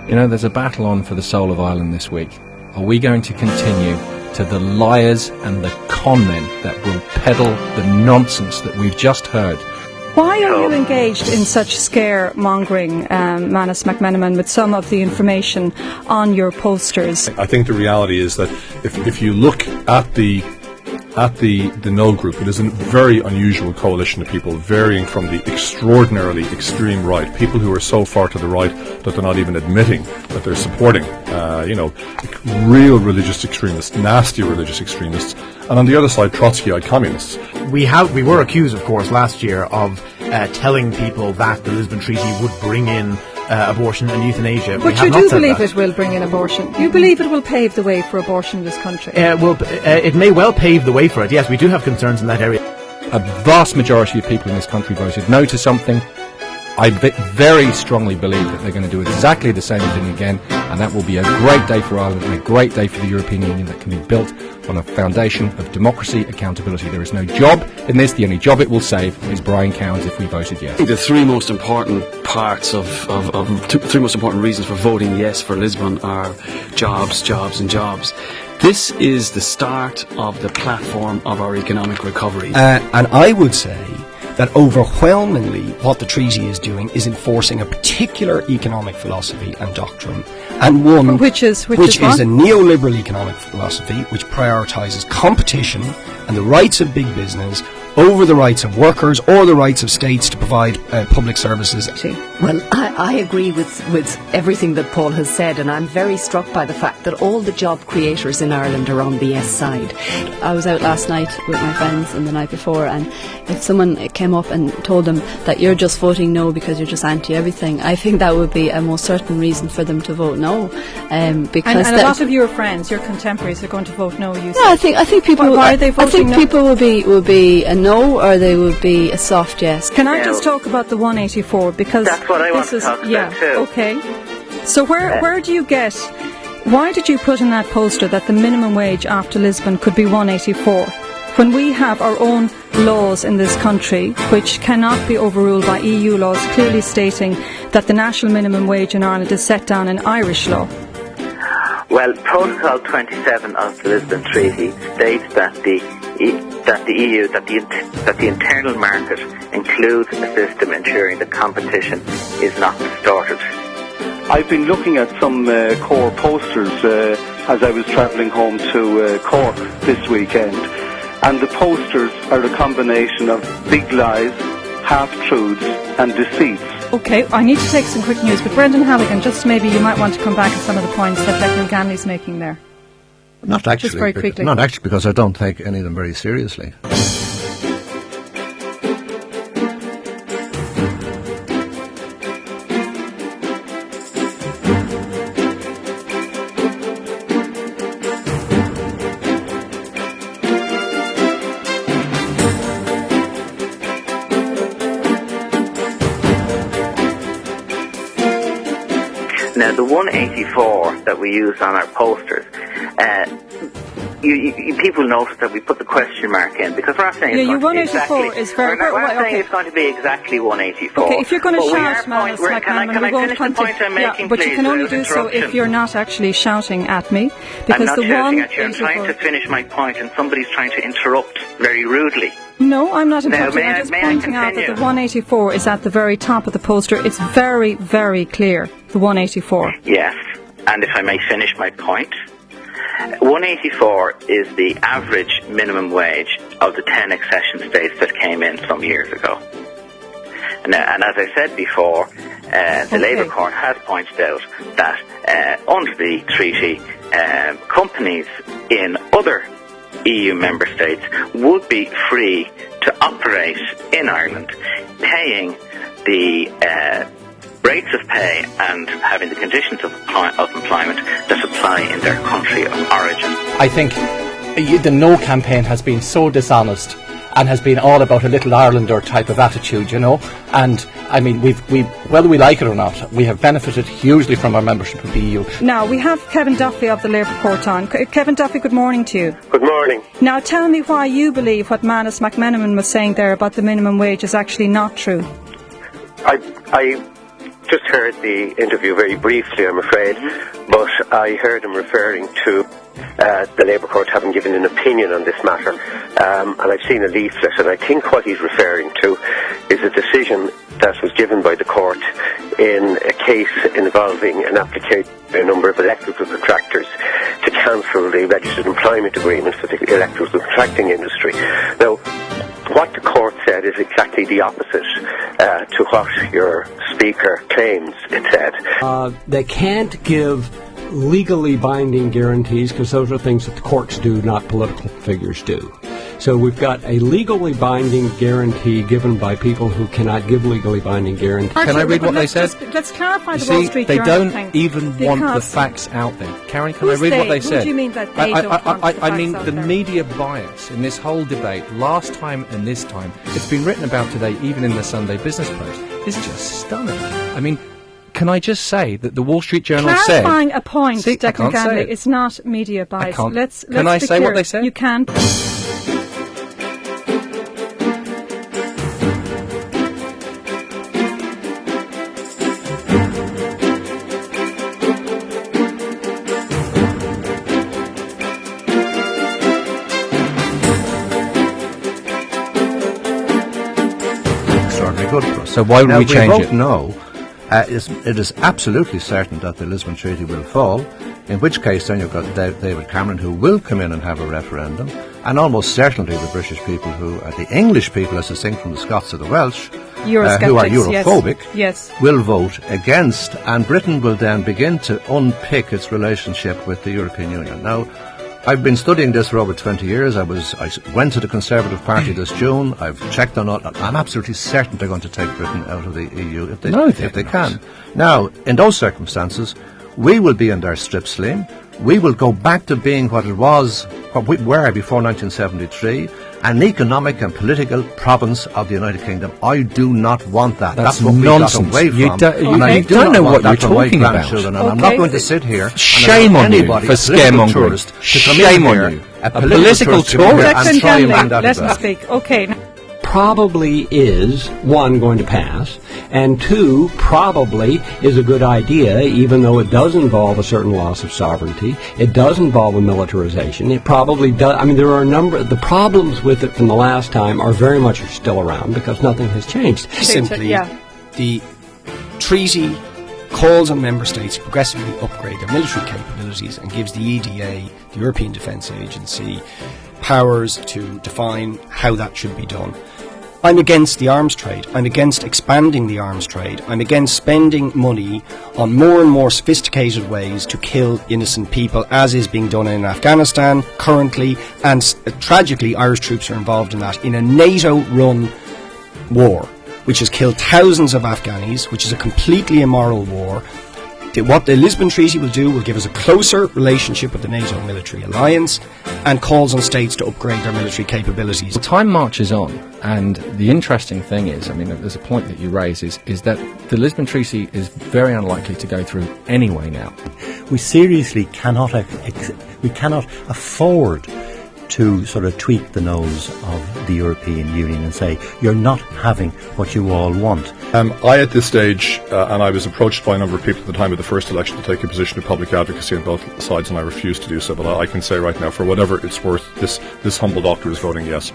You know, there's a battle on for the soul of Ireland this week. Are we going to continue to the liars and the con men that will peddle the nonsense that we've just heard? Why are you engaged in such scaremongering, Manus McMenamin, with some of the information on your posters? I think the reality is that if you look at the No group, it is a very unusual coalition of people, varying from the extraordinarily extreme right, people who are so far to the right that they're not even admitting that they're supporting, real religious extremists, nasty religious extremists, and on the other side, Trotskyite communists. We were accused, of course, last year of telling people that the Lisbon Treaty would bring in abortion and euthanasia. But you do believe it will bring in abortion? You believe it will pave the way for abortion in this country? It may well pave the way for it, yes. We do have concerns in that area. A vast majority of people in this country voted no to something. I very strongly believe that they're going to do exactly the same thing again, and that will be a great day for Ireland and a great day for the European Union that can be built on a foundation of democracy, accountability. There is no job in this. The only job it will save is Brian Cowan's if we voted yes. The three most important parts three most important reasons for voting yes for Lisbon are jobs, jobs and jobs. This is the start of the platform of our economic recovery. And I would say that overwhelmingly what the treaty is doing is enforcing a particular economic philosophy and doctrine, and one which is a neoliberal economic philosophy which prioritises competition and the rights of big business over the rights of workers or the rights of states to provide public services. Well, I agree with everything that Paul has said, and I'm very struck by the fact that all the job creators in Ireland are on the yes side. I was out last night with my friends and the night before, and if someone came up and told them that you're just voting no because you're just anti-everything, I think that would be a most certain reason for them to vote no. Because and a lot of your friends, your contemporaries, are going to vote no. You I think people. Why are they voting no? People will be a no, or they would be a soft yes. Can I just talk about the 184, because that's what I want to talk about too. Okay. So where do you get? Why did you put in that poster that the minimum wage after Lisbon could be 184, when we have our own laws in this country which cannot be overruled by EU laws, clearly stating that the national minimum wage in Ireland is set down in Irish law? Well, Protocol 27 of the Lisbon Treaty states that the internal market includes a system ensuring that competition is not distorted. I've been looking at some core posters as I was travelling home to Cork this weekend, and the posters are a combination of big lies, half-truths and deceits. Okay, I need to take some quick news, but Brendan Halligan, just maybe you might want to come back to some of the points that Declan Ganley's making there. Not actually, just very quickly. Not actually, because I don't take any of them very seriously. Now, the 184 that we use on our posters, people notice that we put the question mark in, because we're not saying it's going to be exactly. We're not saying it's going to be exactly 184. Okay, if you're going to shout, Manus McMenamin, we won't continue. But you can only do so if you're not actually shouting at me, because I'm not the shouting at you. I'm trying to finish my point, and somebody's trying to interrupt very rudely. No, I'm not interrupting. I'm just pointing out that the 184 is at the very top of the poster. It's very, very clear, the 184. Yes, and if I may finish my point, 184 is the average minimum wage of the 10 accession states that came in some years ago. And as I said before, the Labour Court has pointed out that under the treaty, companies in other EU member states would be free to operate in Ireland, paying the rates of pay and having the conditions of employment that apply in their country of origin. I think the No campaign has been so dishonest and has been all about a little Irelander type of attitude, you know. And I mean, whether we like it or not, we have benefited hugely from our membership of the EU. Now, we have Kevin Duffy of the Labour Court on. Kevin Duffy, good morning to you. Good morning. Now, tell me why you believe what Manus McMenamin was saying there about the minimum wage is actually not true. I just heard the interview very briefly, I'm afraid, but I heard him referring to the Labour Court having given an opinion on this matter, and I've seen a leaflet, and I think what he's referring to is a decision that was given by the court in a case involving an application by a number of electrical contractors to cancel the registered employment agreement for the electrical contracting industry. Now, what the court said is exactly the opposite to what your speaker claims it said. They can't give legally binding guarantees because those are things that the courts do, not political figures do. So we've got a legally binding guarantee given by people who cannot give legally binding guarantees. Can I read what they said? Let's clarify the Wall Street Journal thing. They don't thing, even want the facts out there. Karen, can I read what they said? Who do you mean that they don't want the facts I mean out the there? media bias in this whole debate, last time and this time, it's been written about today, even in the Sunday Business Post, is just stunning. I mean, can I just say that the Wall Street Journal said... Clarifying a point, Declan Ganley, it's not media bias. Let's can I say what they said? You can. Extraordinarily good for us. So why would we change it? No. It is absolutely certain that the Lisbon Treaty will fall, in which case then you've got David Cameron, who will come in and have a referendum, and almost certainly the British people who are the English people, as distinct from the Scots or the Welsh, who are Europhobic, yes, will vote against, and Britain will then begin to unpick its relationship with the European Union. Now, I've been studying this for over 20 years. I went to the Conservative Party this June. I've checked on it. I'm absolutely certain they're going to take Britain out of the EU if they can. Now, in those circumstances, we will be in their strip sling. We will go back to being what we were before 1973, an economic and political province of the United Kingdom. I do not want that. That's what nonsense. We got away from. You don't know what you're talking about. And I'm not going to sit here. Shame on you for scaremongering. Shame on you. A political tourist. Declan Ganley, let me speak. Okay. Probably is, one, going to pass, and two, probably is a good idea, even though it does involve a certain loss of sovereignty. It does involve a militarization. It probably does. I mean, there are a number. The problems with it from the last time are very much still around because nothing has changed. Simply, the treaty calls on member states to progressively upgrade their military capabilities and gives the EDA, the European Defence Agency, powers to define how that should be done. I'm against the arms trade. I'm against expanding the arms trade. I'm against spending money on more and more sophisticated ways to kill innocent people, as is being done in Afghanistan currently, and tragically Irish troops are involved in that, in a NATO-run war, which has killed thousands of Afghanis, which is a completely immoral war. What the Lisbon Treaty will do will give us a closer relationship with the NATO military alliance and calls on states to upgrade their military capabilities. Well, time marches on, and the interesting thing is, I mean, there's a point that you raise, is that the Lisbon Treaty is very unlikely to go through anyway now. We seriously cannot afford to sort of tweak the nose of the European Union and say, you're not having what you all want. I, at this stage, and I was approached by a number of people at the time of the first election to take a position of public advocacy on both sides, and I refused to do so. But I can say right now, for whatever it's worth, this humble doctor is voting yes.